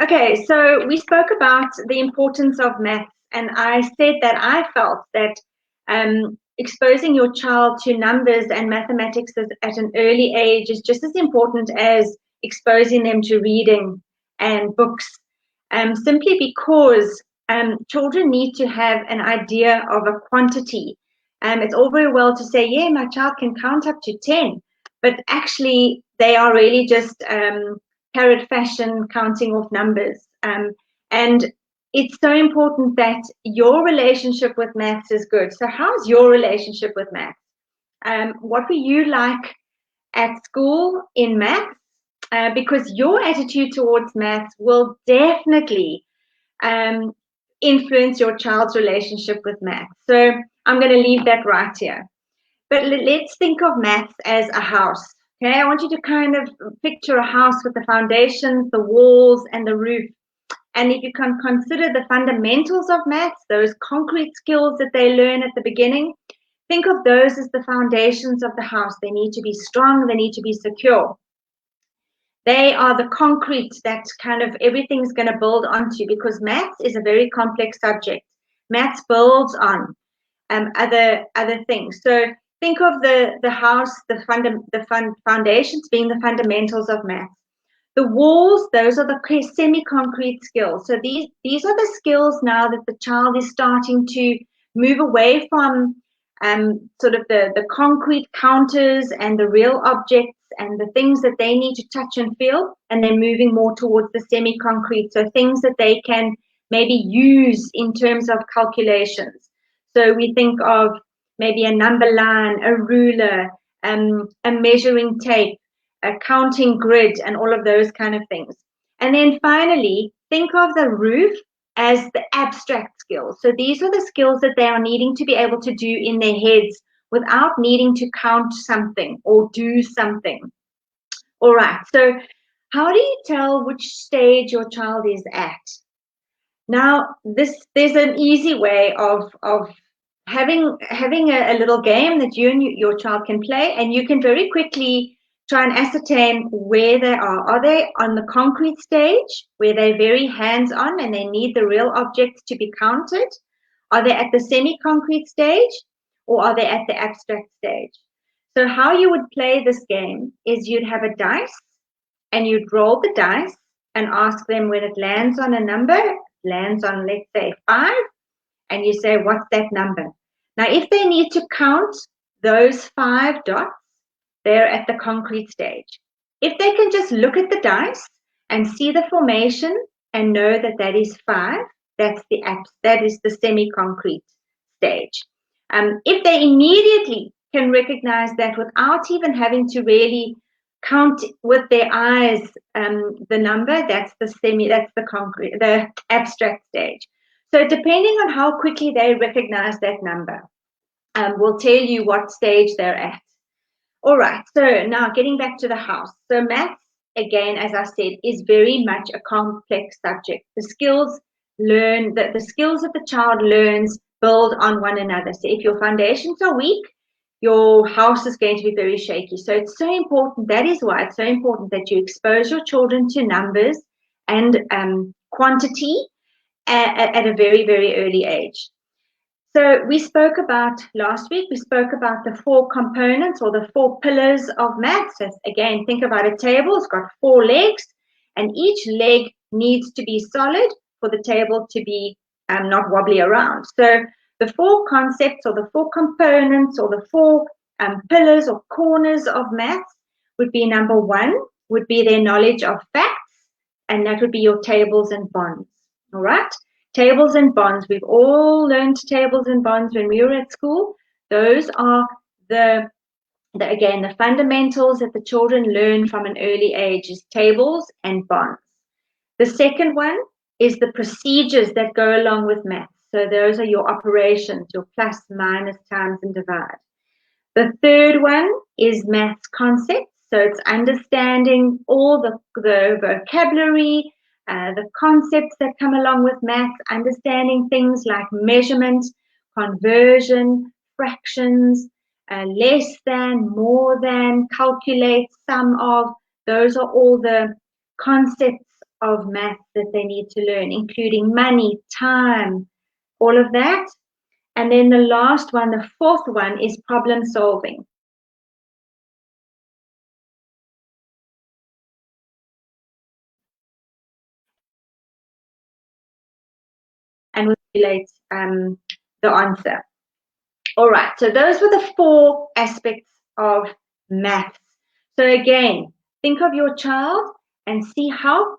Okay, so we spoke about the importance of maths, and I said that I felt that exposing your child to numbers and mathematics at an early age is just as important as exposing them to reading and books, simply because children need to have an idea of a quantity. It's all very well to say, yeah, my child can count up to 10, but actually they are really just parrot fashion counting off numbers. And it's so important that your relationship with maths is good. So how's your relationship with maths? What were you like at school in maths? Because your attitude towards maths will definitely um, influence your child's relationship with maths. So I'm going to leave that right here. But let's think of maths as a house. Okay, I want you to kind of picture a house with the foundations, the walls, and the roof. And if you can consider the fundamentals of maths, those concrete skills that they learn at the beginning, think of those as the foundations of the house. They need to be strong, they need to be secure. They are the concrete that kind of everything's going to build onto, because maths is a very complex subject. Maths builds on other things. So think of the house, the foundations being the fundamentals of maths. The walls, those are the semi-concrete skills. So these are the skills now that the child is starting to move away from sort of the concrete counters and the real objects and the things that they need to touch and feel, and then moving more towards the semi-concrete, so things that they can maybe use in terms of calculations. So we think of maybe a number line, a ruler, a measuring tape, a counting grid, and all of those kind of things. And then finally, think of the roof as the abstract skills. So these are the skills that they are needing to be able to do in their heads without needing to count something or do something. All right, so how do you tell which stage your child is at? Now, there's an easy way of having a little game that you and your child can play, and you can very quickly try and ascertain where they are. Are they on the concrete stage where they're very hands-on and they need the real objects to be counted? Are they at the semi-concrete stage, or are they at the abstract stage? So how you would play this game is you'd have a dice and you'd roll the dice and ask them when it lands on a number, lands on, let's say, 5, and you say, what's that number? Now, if they need to count those 5 dots, they're at the concrete stage. If they can just look at the dice and see the formation and know that that is 5, that is the semi-concrete stage. If they immediately can recognize that without even having to really count with their eyes the number, that's the abstract stage. So depending on how quickly they recognize that number, will tell you what stage they're at. All right, so now getting back to the house. So maths, again, as I said, is very much a complex subject. The skills the skills that the child learns build on one another. So if your foundations are weak, your house is going to be very shaky. So it's so important. That is why it's so important that you expose your children to numbers and quantity at a very, very early age. So we spoke about last week, we spoke about the 4 components or the 4 pillars of maths. So again, think about a table. It's got 4 legs, and each leg needs to be solid for the table to be not wobbly around. So the 4 concepts or the 4 components or the 4 pillars or corners of maths would be: number 1 would be their knowledge of facts, and that would be your tables and bonds. All right? Tables and bonds. We've all learned tables and bonds when we were at school. Those are again, the fundamentals that the children learn from an early age is tables and bonds. The second one is the procedures that go along with maths. So those are your operations, your plus, minus, times, and divide. The third one is maths concepts. So it's understanding all the vocabulary, the concepts that come along with maths, understanding things like measurement, conversion, fractions, less than, more than, calculate, sum of. Those are all the concepts of maths that they need to learn, including money, time, all of that. And then the last one, the fourth one, is problem solving. And relate the answer. All right, so those were the 4 aspects of maths. So again, think of your child and see how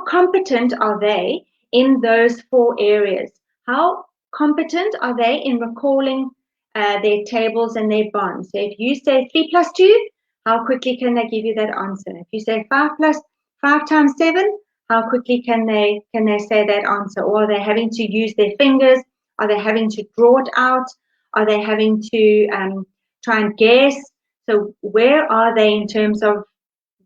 competent are they in those 4 areas. How competent are they in recalling their tables and their bonds? So if you say 3 plus 2, how quickly can they give you that answer? If you say 5 times 7, how quickly can they say that answer? Or are they having to use their fingers? Are they having to draw it out? Are they having to try and guess? So where are they in terms of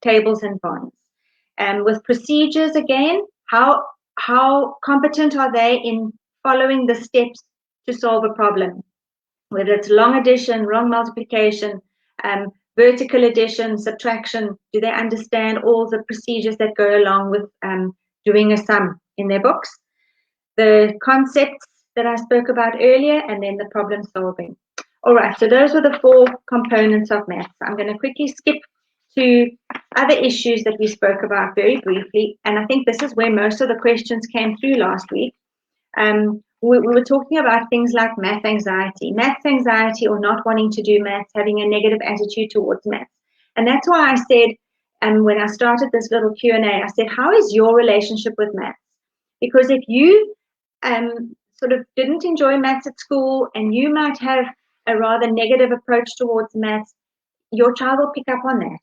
tables and bonds? And with procedures again, how competent are they in following the steps to solve a problem? Whether it's long addition, long multiplication, vertical addition, subtraction, do they understand all the procedures that go along with doing a sum in their books? The concepts that I spoke about earlier, and then the problem solving. All right, so those were the 4 components of maths. I'm going to quickly skip to other issues that we spoke about very briefly, and I think this is where most of the questions came through last week. We were talking about things like math anxiety or not wanting to do maths, having a negative attitude towards maths. And that's why I said, when I started this little Q&A, I said, how is your relationship with maths? Because if you sort of didn't enjoy maths at school and you might have a rather negative approach towards maths, your child will pick up on that.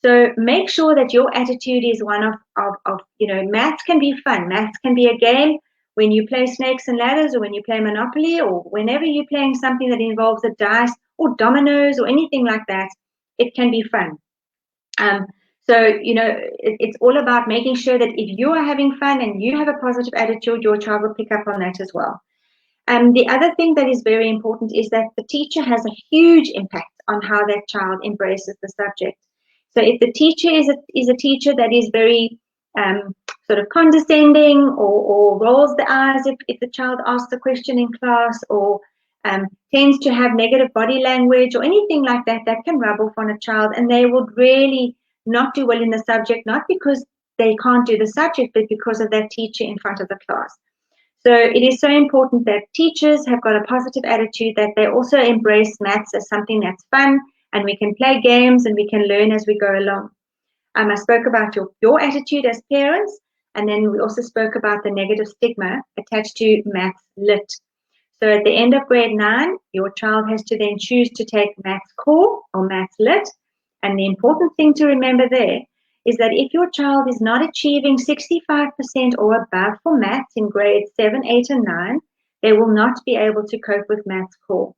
So make sure that your attitude is one of maths can be fun. Maths can be a game when you play snakes and ladders, or when you play Monopoly, or whenever you're playing something that involves a dice or dominoes or anything like that, it can be fun. So, it's all about making sure that if you are having fun and you have a positive attitude, your child will pick up on that as well. The other thing that is very important is that the teacher has a huge impact on how that child embraces the subject. So if the teacher is a teacher that is very sort of condescending or rolls the eyes if the child asks a question in class, or tends to have negative body language or anything like that, that can rub off on a child, and they would really not do well in the subject, not because they can't do the subject, but because of that teacher in front of the class. So it is so important that teachers have got a positive attitude, that they also embrace maths as something that's fun, and we can play games and we can learn as we go along. I spoke about your attitude as parents, and then we also spoke about the negative stigma attached to maths lit. So at the end of grade 9, your child has to then choose to take maths core or maths lit. And the important thing to remember there is that if your child is not achieving 65% or above for maths in grades 7, 8, and 9, they will not be able to cope with maths core.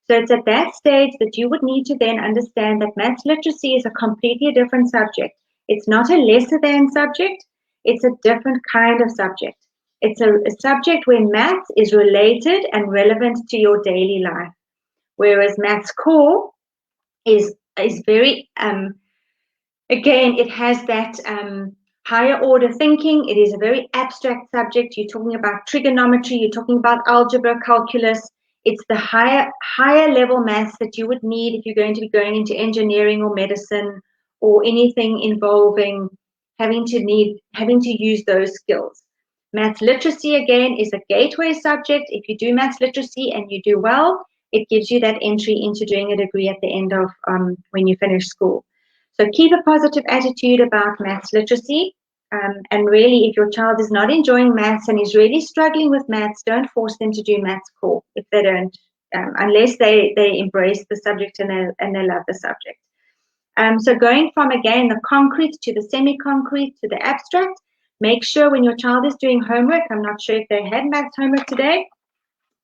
So it's at that stage that you would need to then understand that maths literacy is a completely different subject. It's not a lesser than subject, it's a different kind of subject. It's a subject where maths is related and relevant to your daily life, whereas maths core is very, again, it has that higher order thinking. It is a very abstract subject. You're talking about trigonometry, you're talking about algebra, calculus. It's the higher level maths that you would need if you're going to be going into engineering or medicine or anything involving having to use those skills. Maths literacy, again, is a gateway subject. If you do maths literacy and you do well, it gives you that entry into doing a degree at the end of when you finish school. So keep a positive attitude about maths literacy. And really, if your child is not enjoying maths and is really struggling with maths, don't force them to do maths core if they don't, unless they embrace the subject and they love the subject. So going from, again, the concrete to the semi-concrete to the abstract, make sure when your child is doing homework, I'm not sure if they had maths homework today,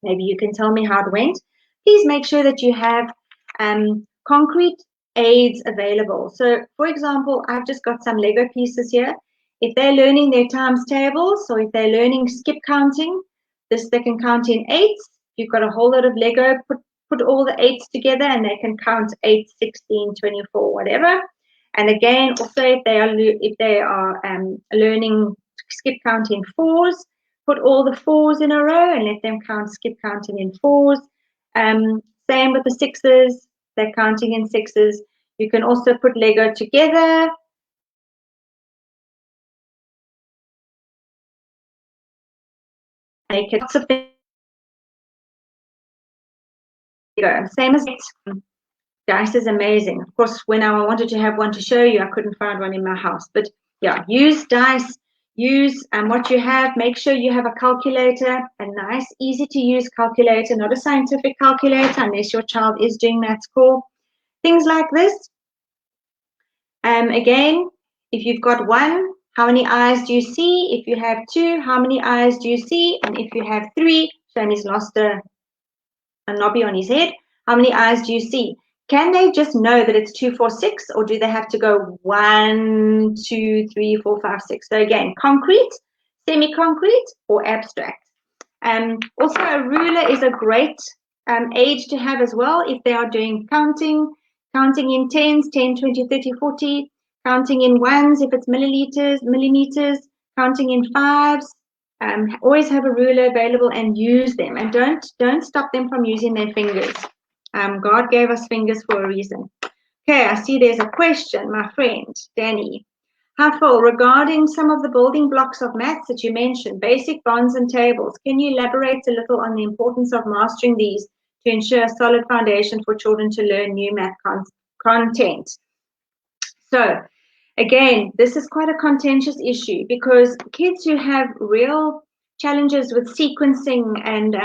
maybe you can tell me how it went. Please make sure that you have concrete aids available. So, for example, I've just got some Lego pieces here. If they're learning their times tables, or if they're learning skip counting, they can count in eights. If you've got a whole lot of Lego, put all the eights together and they can count 8, 16, 24, whatever. And again, also if they are learning skip count in fours. Put all the fours in a row and let them skip counting in fours. Same with the sixes, they're counting in sixes. You can also put Lego together. Make it lots of things. Same as dice is amazing. Of course, when I wanted to have one to show you, I couldn't find one in my house. But yeah, use dice. Use what you have. Make sure you have a calculator, a nice, easy to use calculator, not a scientific calculator unless your child is doing maths core. Things like this. Again, if you've got one, how many eyes do you see? If you have two, how many eyes do you see? And if you have three, Shani's lost a knobby on his head. How many eyes do you see? Can they just know that it's 2, 4, 6, or do they have to go 1, 2, 3, 4, 5, 6? So again, concrete, semi-concrete, or abstract. Also, a ruler is a great age to have as well if they are doing counting in tens, 10, 20, 30, 40, counting in ones if it's millimeters, counting in fives. Always have a ruler available and use them, and don't stop them from using their fingers. God gave us fingers for a reason. Okay, I see there's a question, my friend Danny. Hafel, regarding some of the building blocks of maths that you mentioned, basic bonds and tables, can you elaborate a little on the importance of mastering these to ensure a solid foundation for children to learn new math content? So, again, this is quite a contentious issue because kids who have real challenges with sequencing and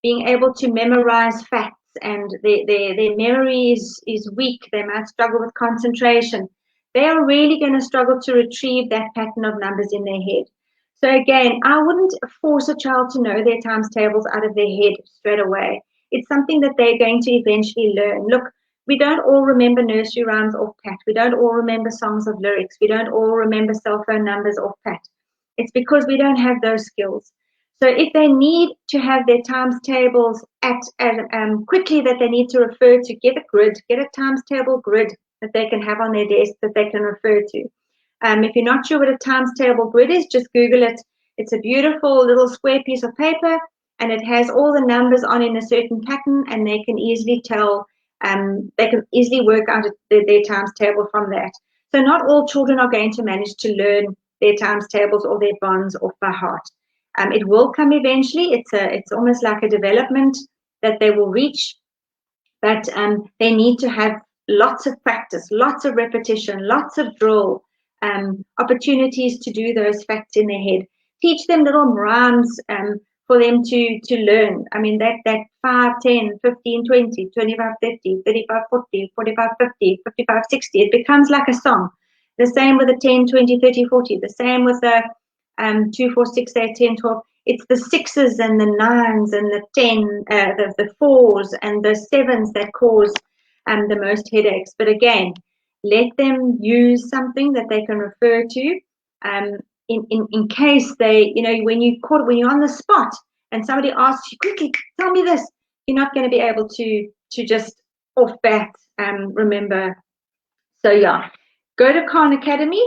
being able to memorize facts, and their memory is weak, they might struggle with concentration, they are really going to struggle to retrieve that pattern of numbers in their head. So again, I wouldn't force a child to know their times tables out of their head straight away. It's something that they're going to eventually learn. Look, we don't all remember nursery rhymes off pat. We don't all remember songs of lyrics. We don't all remember cell phone numbers off pat. It's because we don't have those skills. So if they need to have their times tables quickly, that they need to refer to, get a times table grid that they can have on their desk that they can refer to. If you're not sure what a times table grid is, just Google it. It's a beautiful little square piece of paper, and it has all the numbers on in a certain pattern, and they can easily tell, they can easily work out their times table from that. So not all children are going to manage to learn their times tables or their bonds off by heart. It will come eventually. It's almost like a development that they will reach, but they need to have lots of practice, lots of repetition, lots of drill, opportunities to do those facts in their head. Teach them little rhymes for them to learn. I mean, that 5, 10, 15, 20, 25, 30, 35, 40, 45, 50, 55, 60, it becomes like a song. The same with the 10, 20, 30, 40. The same with the 2, 4, 6, 8, 10, 12. It's the sixes and the nines and the 10, the fours and the sevens that cause the most headaches. But again, let them use something that they can refer to in case they, when you're on the spot and somebody asks you, quickly, tell me this, you're not going to be able to just off bat remember. So yeah, go to Khan Academy,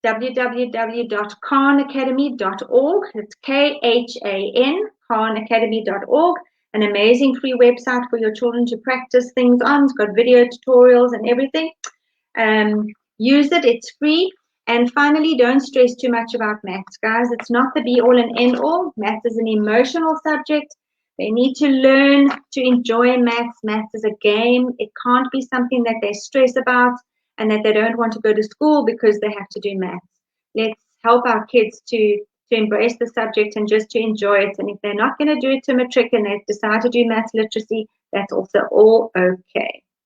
www.khanacademy.org. It's KHAN, khanacademy.org. An amazing free website for your children to practice things on. It's got video tutorials and everything. Use it, it's free. And finally, don't stress too much about maths, guys. It's not the be all and end all. Maths is an emotional subject. They need to learn to enjoy maths. Maths is a game. It can't be something that they stress about and that they don't want to go to school because they have to do maths. Let's help our kids to embrace the subject and just to enjoy it. And if they're not going to do it to matric and they decide to do maths literacy, that's also all okay.